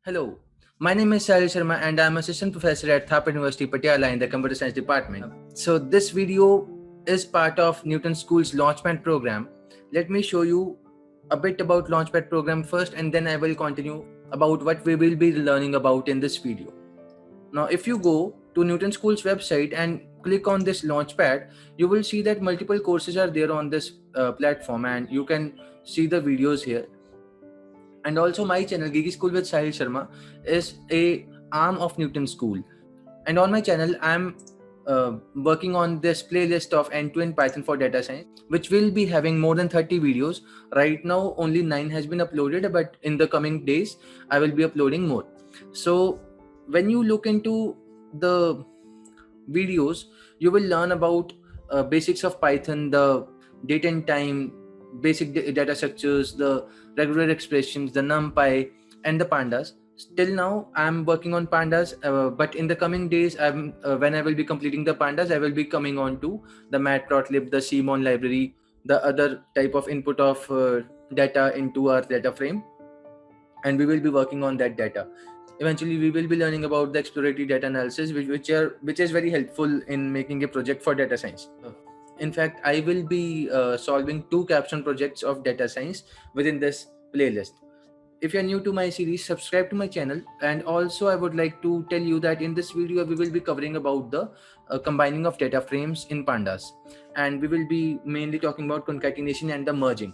Hello, my name is Sahil Sharma and I'm assistant professor at Thapar University, Patiala in the computer science department. So this video is part of Newton School's Launchpad program. Let me show you a bit about Launchpad program first and then I will continue about what we will be learning about in this video. Now, if you go to Newton School's website and click on this Launchpad, you will see that multiple courses are there on this platform and you can see the videos here. And also my channel Geeky School with Sahil Sharma is a arm of Newton School. And on my channel, I'm working on this playlist of end-to-end Python for data science, which will be having more than 30 videos. Right now, only 9 has been uploaded, but in the coming days, I will be uploading more. So when you look into the videos, you will learn about basics of Python, the date and time, basic data structures, the regular expressions, the NumPy, and the Pandas. Till now, I'm working on Pandas, but in the coming days, when I will be completing the Pandas, I will be coming on to the Matplotlib, the CMON library, the other type of input of data into our data frame, and we will be working on that data. Eventually, we will be learning about the exploratory data analysis, which is very helpful in making a project for data science. In fact, I will be solving 2 capstone projects of data science within this playlist. If you're new to my series, subscribe to my channel. And also, I would like to tell you that in this video, we will be covering about the combining of data frames in Pandas. And we will be mainly talking about concatenation and the merging.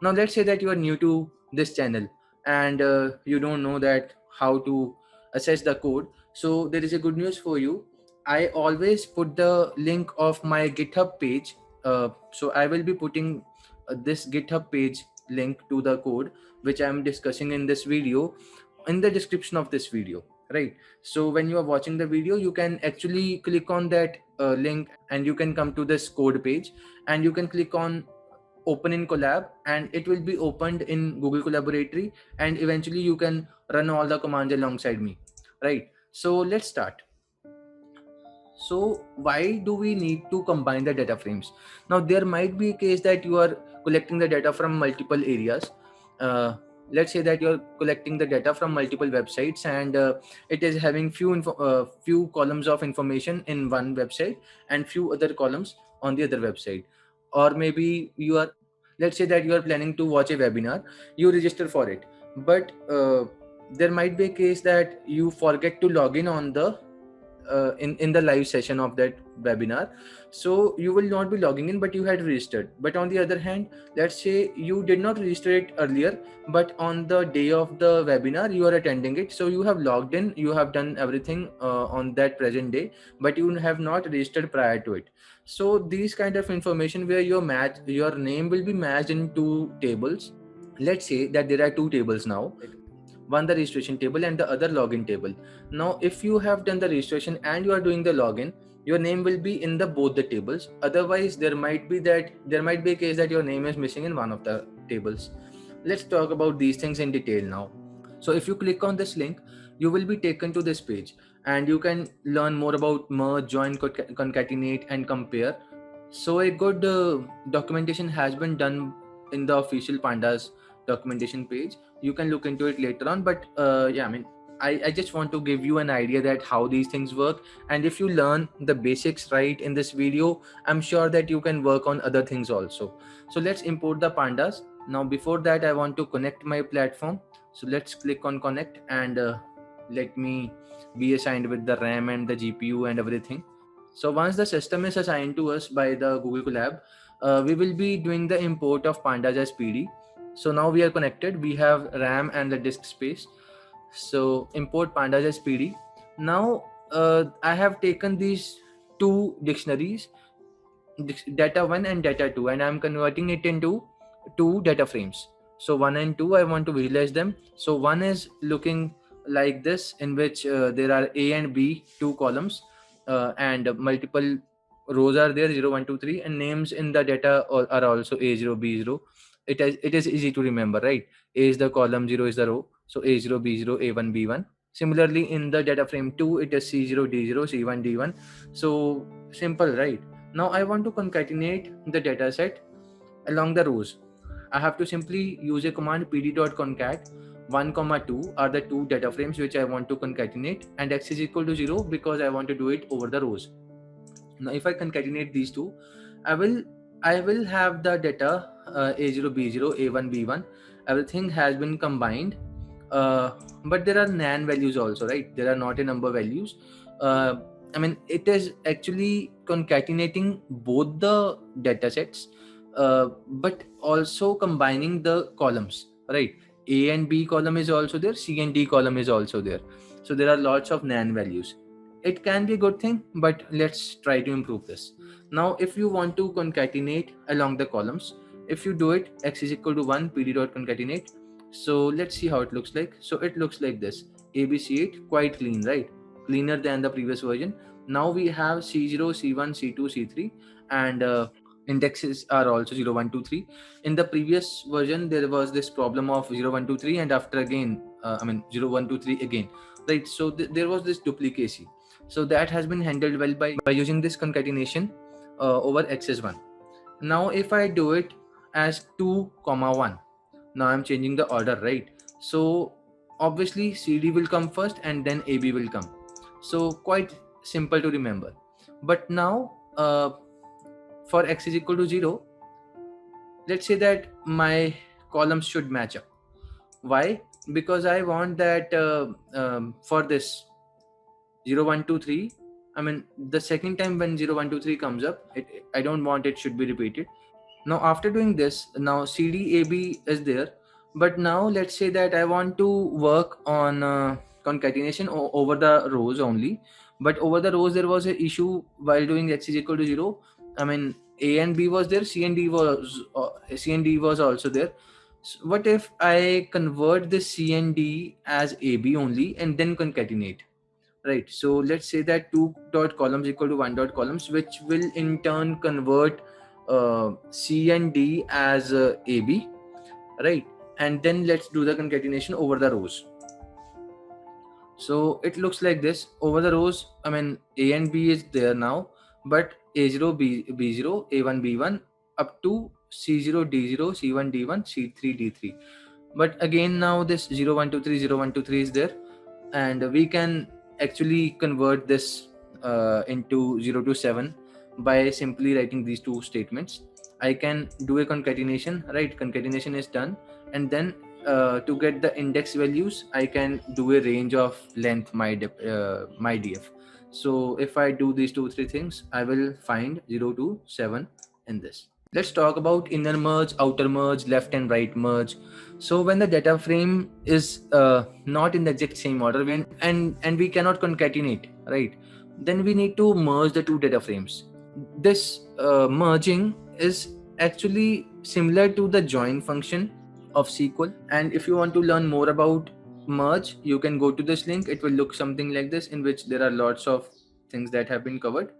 Now, let's say that you are new to this channel and you don't know that how to assess the code. So there is a good news for you. I always put the link of my GitHub page. So I will be putting this GitHub page link to the code which I am discussing in this video in the description of this video, right? So when you are watching the video, you can actually click on that link and you can come to this code page and you can click on open in Collab and it will be opened in Google Collaboratory, and eventually you can run all the commands alongside me, right? So let's start. So why do we need to combine the data frames? Now there might be a case that you are collecting the data from multiple areas. Let's say that you're collecting the data from multiple websites and it is having few columns of information in one website and few other columns on the other website. Or maybe let's say that you are planning to watch a webinar, you register for it, but there might be a case that you forget to log in on the in the live session of that webinar, so you will not be logging in but you had registered. But on the other hand, let's say you did not register it earlier, but on the day of the webinar you are attending it, so you have logged in, you have done everything on that present day, but you have not registered prior to it. So these kind of information where your name will be matched in 2 tables. Let's say that there are 2 tables now, one the registration table and the other login table. Now if you have done the registration and you are doing the login, your name will be in the both the tables. Otherwise there might be a case that your name is missing in one of the tables. Let's talk about these things in detail now. So if you click on this link, you will be taken to this page and you can learn more about merge, join, concatenate and compare. So a good documentation has been done in the official Pandas documentation page. You can look into it later on, but yeah, I mean, I just want to give you an idea that how these things work, and if you learn the basics right in this video, I'm sure that you can work on other things also. So let's import the Pandas. Now before that, I want to connect my platform. So let's click on connect and let me be assigned with the RAM and the GPU and everything. So once the system is assigned to us by the Google Colab, we will be doing the import of Pandas as PD. So now we are connected, we have RAM and the disk space. So import Pandas as PD. Now I have taken these 2 dictionaries, data 1 and data 2, and I'm converting it into 2 data frames. So 1 and 2, I want to visualize them. So 1 is looking like this, in which there are A and B 2 columns and multiple rows are there, 0, 1, 2, 3, and names in the data are also A0, B0. It is easy to remember, right? A is the column, 0 is the row. So A0, B0, A1, B1. Similarly, in the data frame 2, it is C0, D0, C1, D1. So simple, right? Now I want to concatenate the dataset along the rows. I have to simply use a command pd.concat 1, 2 are the two data frames which I want to concatenate, and x is equal to 0 because I want to do it over the rows. Now if I concatenate these two, I will have the data a0 b0 a1 b1, everything has been combined, but there are nan values also, right? There are not a number values. I mean, it is actually concatenating both the data sets, but also combining the columns, right? A and B column is also there, C and D column is also there. So there are lots of nan values. It can be a good thing, but let's try to improve this. Now, if you want to concatenate along the columns, if you do it, x is equal to 1 pd.concatenate. So let's see how it looks like. So it looks like this. ABC8, quite clean, right? Cleaner than the previous version. Now we have C0, C1, C2, C3, and indexes are also 0, 1, 2, 3. In the previous version, there was this problem of 0, 1, 2, 3, and after again, 0, 1, 2, 3 again, right? So there was this duplicacy. So that has been handled well by using this concatenation over xs1. Now if I do it as 2, 1, now I'm changing the order, right? So obviously CD will come first and then AB will come. So quite simple to remember. But now for x is equal to 0, let's say that my columns should match up. Why? Because I want that for this 0, 1, 2, 3, I mean the second time when 0, 1, 2, 3 comes up, I don't want it should be repeated. Now after doing this, now CDAB is there, but now let's say that I want to work on concatenation over the rows only, but over the rows there was an issue while doing x is equal to 0. I mean A and B was there, C and D was also there. So what if I convert this C and D as AB only and then concatenate? Right, so let's say that 2 dot columns equal to 1 dot columns, which will in turn convert C and D as AB, right? And then let's do the concatenation over the rows. So it looks like this over the rows. I mean A and B is there now, but A0 B0 A1 B1 up to C0 D0 C1 D1 C3 D3. But again now this 0 1 2 3 0 1 2 3 is there, and we can actually convert this into 0 to 7 by simply writing these two statements. I can do a concatenation, right? Concatenation is done, and then to get the index values, I can do a range of length my df. So if I do these 2 3 things, I will find 0 to 7 in this. Let's talk about inner merge, outer merge, left and right merge. So when the data frame is not in the exact same order, and we cannot concatenate, right? Then we need to merge the two data frames. This merging is actually similar to the join function of SQL. And if you want to learn more about merge, you can go to this link. It will look something like this, in which there are lots of things that have been covered.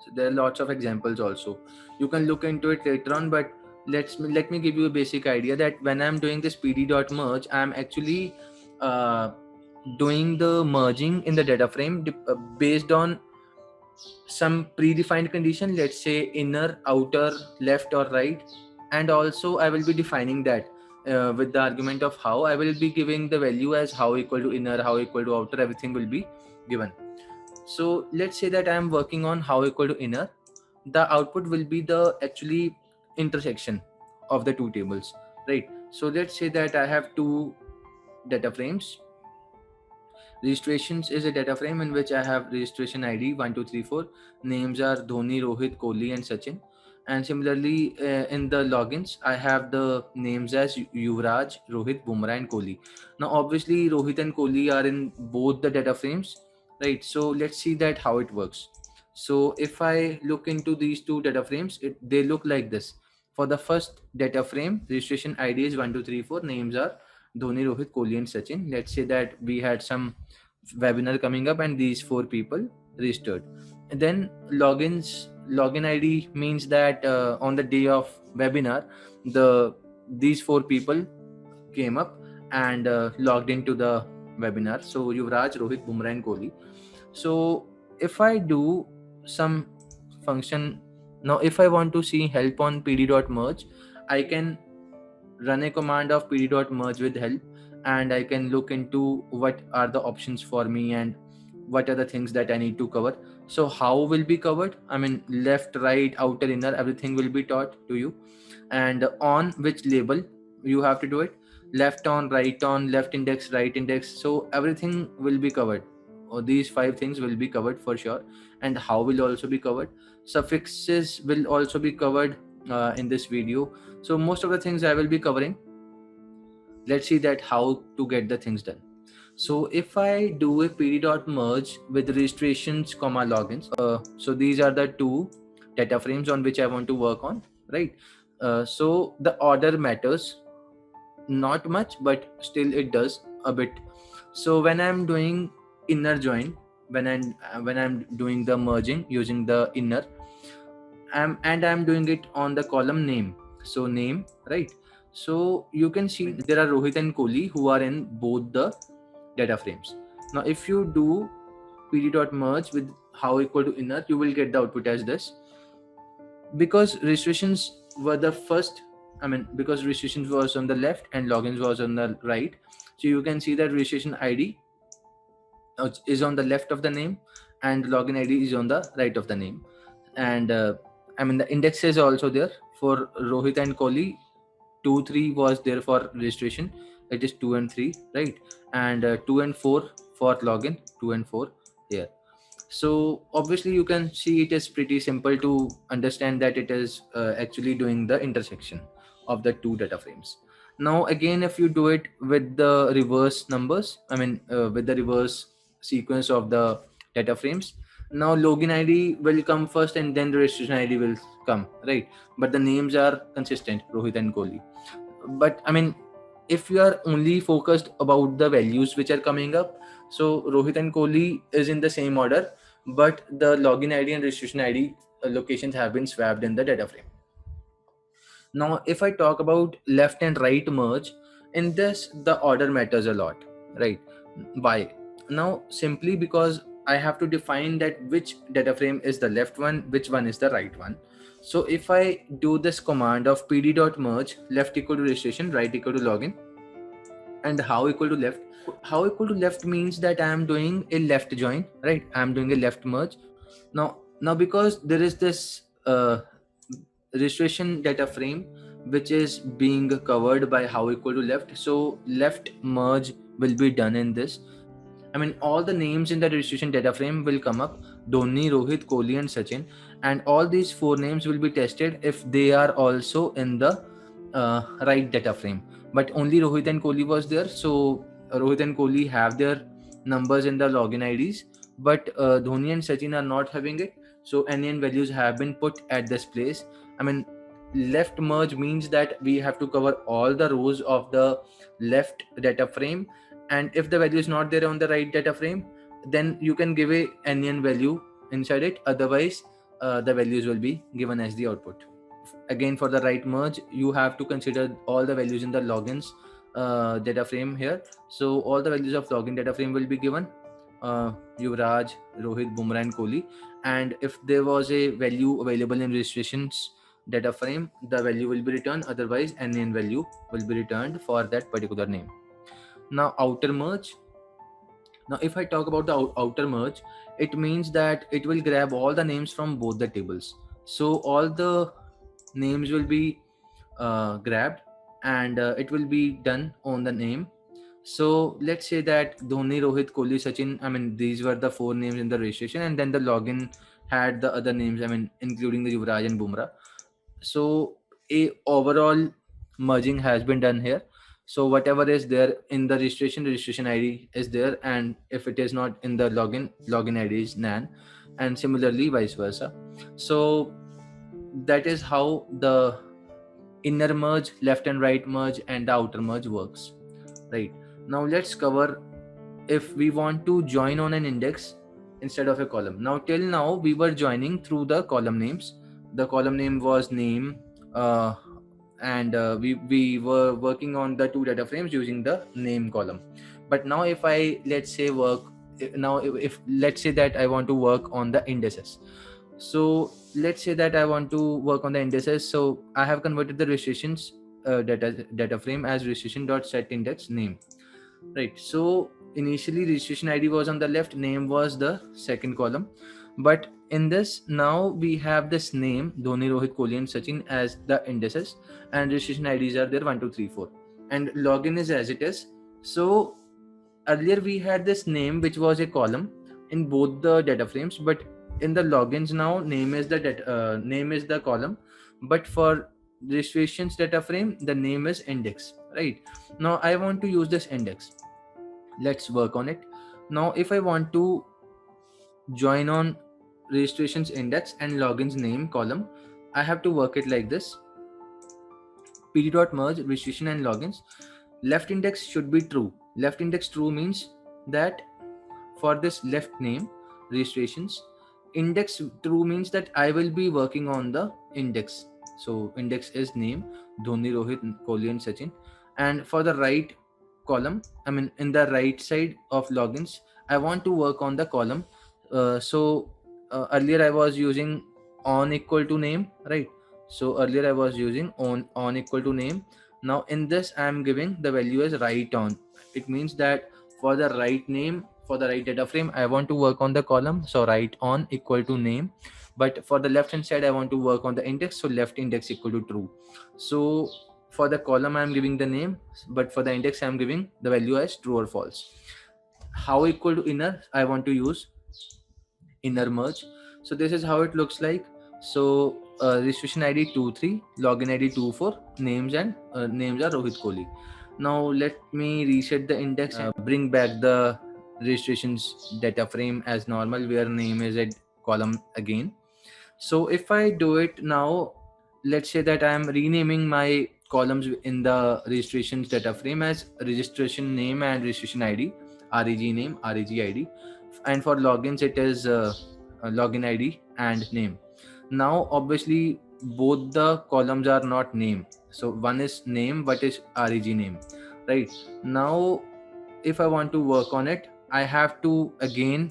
So there are lots of examples also. You can look into it later on, but let me give you a basic idea that when I'm doing this pd.merge, I'm actually doing the merging in the data frame based on some predefined condition, let's say inner, outer, left or right. And also I will be defining that with the argument of how I will be giving the value as how equal to inner, how equal to outer, everything will be given. So let's say that I am working on how equal to inner. The output will be the actually intersection of the two tables, right? So let's say that I have two data frames. Registrations is a data frame in which I have registration ID 1 2 3 4. Names are Dhoni, Rohit, Kohli, and Sachin. And similarly, in the logins, I have the names as Yuvraj, Rohit, Bumrah, and Kohli. Now, obviously, Rohit and Kohli are in both the data frames, right? So let's see that how it works. So if I look into these two data frames, they look like this. For the first data frame, registration ID is 1 2 3 4. Names are Dhoni, Rohit, Kohli, and Sachin. Let's say that we had some webinar coming up and these 4 people registered. And then login ID means that on the day of webinar, these 4 people came up and logged into the webinar. So Yuvraj, Rohit, Bumrah, and Kohli. So if I do some function now, if I want to see help on pd.merge, I can run a command of pd.merge with help, and I can look into what are the options for me and what are the things that I need to cover. So how will be covered? I mean, left, right, outer, inner, everything will be taught to you. And on which label you have to do it, left on, right on, left index, right index, so everything will be covered, or these 5 things will be covered for sure. And how will also be covered, suffixes will also be covered in this video. So most of the things I will be covering. Let's see that how to get the things done. So if I do a pd.merge with registrations comma logins, so these are the two data frames on which I want to work on, right? So the order matters not much, but still it does a bit. So when I'm doing inner join, when I'm doing the merging using the inner, I'm doing it on the column name. So name, right? So you can see there are Rohit and Kohli who are in both the data frames. Now if you do pd.merge with how equal to inner, you will get the output as this. Because registrations were the first, I mean, because registrations was on the left and logins was on the right, so you can see that registration id is on the left of the name and login id is on the right of the name. And I mean, the index is also there for Rohit and Kohli. 2 3 was there for registration, it is 2 and 3, right? And 2 and 4 for login, 2 and 4 here. So obviously you can see it is pretty simple to understand that it is actually doing the intersection of the two data frames. Now again, if you do it with the reverse numbers, I mean with the reverse sequence of the data frames, now login id will come first and then the registration id will come, right? But the names are consistent, Rohit and Kohli. But I mean, if you are only focused about the values which are coming up, so Rohit and Kohli is in the same order, but the login id and registration id locations have been swapped in the data frame. Now if I talk about left and right merge, in this the order matters a lot, right? Why? Now simply because I have to define that which data frame is the left one, which one is the right one. So if I do this command of pd.merge, left equal to registration, right equal to login, and how equal to left, how equal to left means that I am doing a left join, right? I am doing a left merge. Now because there is this registration data frame which is being covered by how equal to left, so left merge will be done in this. I mean, all the names in the registration data frame will come up: Dhoni, Rohit, Kohli, and Sachin. And all these 4 names will be tested if they are also in the right data frame. But only Rohit and Kohli was there. So Rohit and Kohli have their numbers in the login IDs, but Dhoni and Sachin are not having it. So NN values have been put at this place. I mean, left merge means that we have to cover all the rows of the left data frame, and if the value is not there on the right data frame, then you can give a NN value inside it. Otherwise the values will be given as the output. Again, for the right merge, you have to consider all the values in the logins data frame here. So all the values of login data frame will be given: Yuvraj, Rohit, Bumrah, and Kohli. And if there was a value available in registrations data frame, the value will be returned. Otherwise NN value will be returned for that particular name. Now outer merge. Now if I talk about the outer merge, it means that it will grab all the names from both the tables. So all the names will be grabbed, and it will be done on the name. So let's say that Dhoni, Rohit, Kohli, Sachin, I mean, these were the 4 names in the registration, and then the login had the other names, I mean, including the Yuvraj and Bumrah. So a overall merging has been done here. So whatever is there in the registration id is there, and if it is not in the login id is nan, and similarly vice versa. So that is how the inner merge, left and right merge, and the outer merge works, right? Now let's cover if we want to join on an index instead of a column. Now till now we were joining through the column names. The column name was name, uh, and we were working on the 2 data frames using the name column. But now if I, let's say, if let's say that I want to work on the indices. So let's say that I want to work on the indices. So I have converted the registrations data frame as registration.setIndexName. right? So initially registration ID was on the left, name was the second column, but in this now we have this name Dhoni, Rohit, Kohli and Sachin as the indices, and registration IDs are there 1 2 3 4, and login is as it is. So earlier we had this name which was a column in both the data frames, but in the logins now name is the column, but for registrations data frame the name is index, right? Now I want to use this index. Let's work on it. Now if I want to join on registrations index and logins name column, I have to work it like this: pd.merge registration and logins. Left index should be true. Left index true means that for this left name registrations, index true means that I will be working on the index. So index is name Dhoni, Rohit, Kohli and Sachin. And for the right column, I mean in the right side of logins, I want to work on the column. Earlier I was using on equal to name, right? So earlier I was using on equal to name. Now in this I am giving the value as right on. It means that for the right name, for the right data frame, I want to work on the column, so right on equal to name. But for the left hand side I want to work on the index, so left index equal to true. So for the column I am giving the name, but for the index I am giving the value as true or false. How equal to inner, I want to use inner merge. So this is how it looks like. So registration ID 23, login ID 24, names and names are Rohit, Kohli. Now let me reset the index and bring back the registrations data frame as normal, where name is at column again. So if I do it now, let's say that I am renaming my columns in the registrations data frame as registration name and registration ID, reg name, reg ID, and for logins it is login ID and name. Now obviously both the columns are not name, so one is name but is reg name, right? Now if I want to work on it, I have to again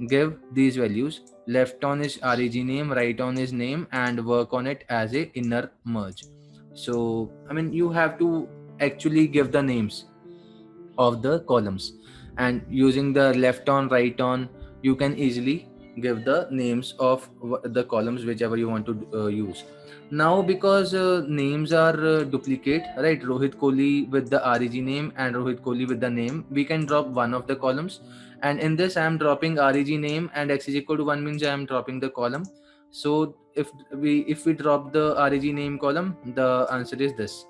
give these values. Left on is reg name, right on is name, and work on it as a inner merge. So I mean you have to actually give the names of the columns, and using the left on right on you can easily give the names of the columns whichever you want to use. Now because names are duplicate, right? Rohit Kohli with the reg name and Rohit Kohli with the name, we can drop one of the columns, and in this I am dropping reg name and x is equal to 1 means I am dropping the column. So if we drop the reg name column, the answer is this,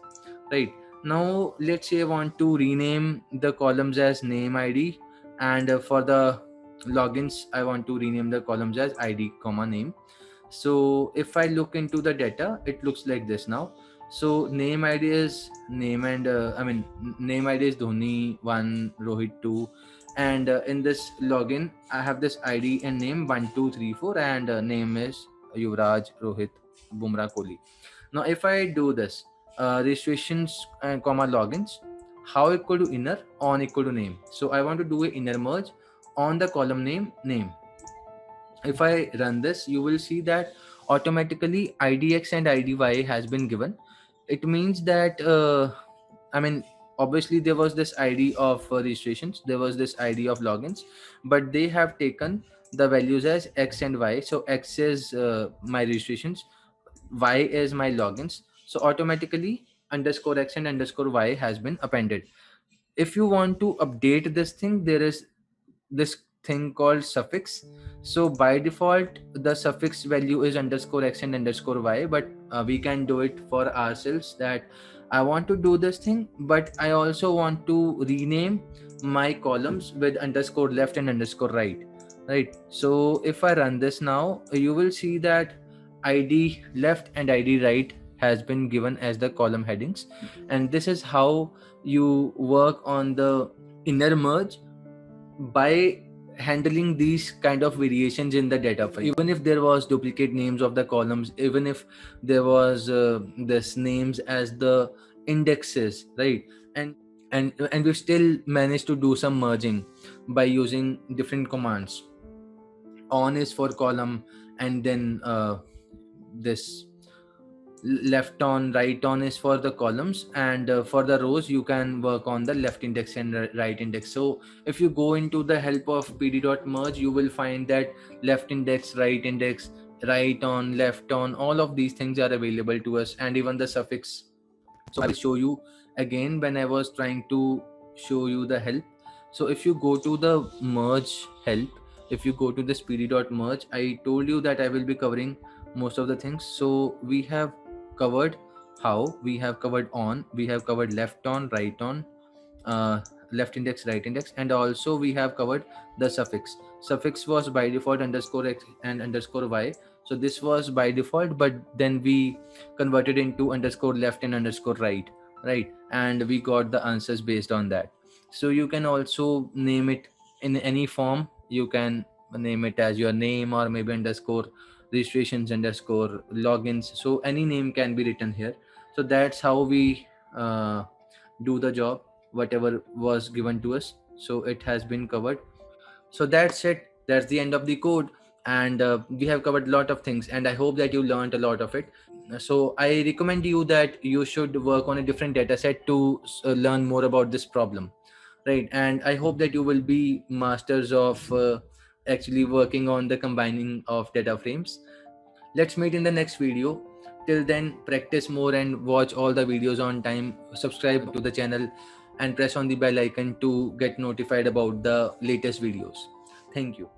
right? Now let's say I want to rename the columns as name ID, and for the logins I want to rename the columns as ID comma name. So if I look into the data, it looks like this now. So name ID is name, and name ID is Dhoni 1, Rohit 2, and in this login I have this ID and name 1 2 3 4, and name is Yuvraj, Rohit, Bumrah, Kohli. Now if I do this registrations comma logins, how equal to inner, on equal to name. So I want to do a inner merge on the column name. If I run this, you will see that automatically idx and idy has been given. It means that obviously there was this id of registrations, there was this id of logins, but they have taken the values as x and y. So x is my registrations, y is my logins, so automatically underscore x and underscore y has been appended. If you want to update this thing, there is this thing called suffix. So by default the suffix value is underscore x and underscore y, but we can do it for ourselves that I want to do this thing, but I also want to rename my columns with underscore left and underscore right? So if I run this now, you will see that id left and id right has been given as the column headings, and this is how you work on the inner merge by handling these kind of variations in the data frame. Even if there was duplicate names of the columns, even if there was this names as the indexes, right? And we still managed to do some merging by using different commands. On is for column, and then this left on, right on is for the columns, and for the rows you can work on the left index and right index. So if you go into the help of pd.merge, you will find that left index, right on, left on, all of these things are available to us, and even the suffix. So I will show you again when I was trying to show you the help. So if you go to the merge help, if you go to this pd.merge, I told you that I will be covering most of the things. So we have covered how, we have covered on, we have covered left on, right on, uh, left index, right index, and also we have covered the suffix was by default underscore x and underscore y. So this was by default, but then we converted into underscore left and underscore right, and we got the answers based on that. So you can also name it in any form. You can name it as your name, or maybe underscore registrations underscore logins. So any name can be written here. So that's how we do the job, whatever was given to us. So it has been covered. So that's it, that's the end of the code. And we have covered a lot of things, and I hope that you learned a lot of it. So I recommend you that you should work on a different data set to learn more about this problem, right? And I hope that you will be masters of actually working on the combining of data frames. Let's meet in the next video. Till then, practice more and watch all the videos on time. Subscribe to the channel and press on the bell icon to get notified about the latest videos. Thank you.